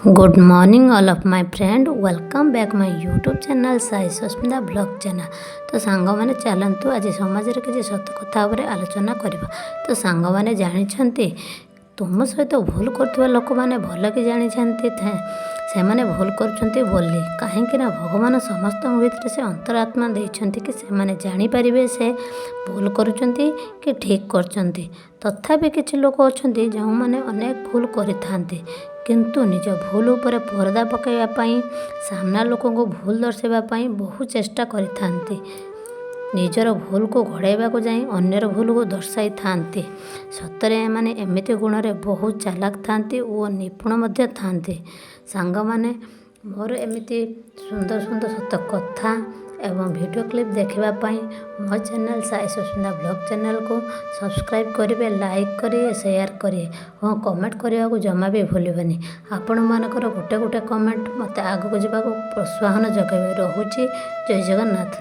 Good morning all of my friend welcome back my YouTube channel Sai Susmita blog channel. तो song मैंने चलतु आज समाज में किसी सत कथा आलोचना करवा। तो सांग मैंने जानते तुम सहित भूल कर लोक मैंने भल कि जानते से मैंने भूल कर बोली कहीं भगवान समस्त भीतर से अंतरात्मा देते कि से मैंने जानीपारे से भूल करुँच कि ठीक कर। तथापि किसी लोक अच्छा जो मैंने अनेक भूल करते किंतु निज भूल उपर पर्दा पकाइवाई सामना लोक को भूल दर्शाइवाई बहु चेष्टा करते निजर भूल को घोड़ाइवा जाए अन्यर भूल को दर्शाई थांती। सतरे माने एमिति गुण में बहुत चालाक थांती और निपुण थांती। सांग माने मोर एमिति सुंदर सुंदर सत कथा एवं वीडियो क्लिप देखापी मो channel Sai Susmita blog channel को सब्सक्राइब करेंगे, लाइक करेंगे, शेयर करेंगे और कमेंट करने को जमा भी भूलनी। आपण मानकर गोटे गोटे कमेंट मत आगक जावाक प्रोत्साहन जगह। रोचे जय जगन्नाथ।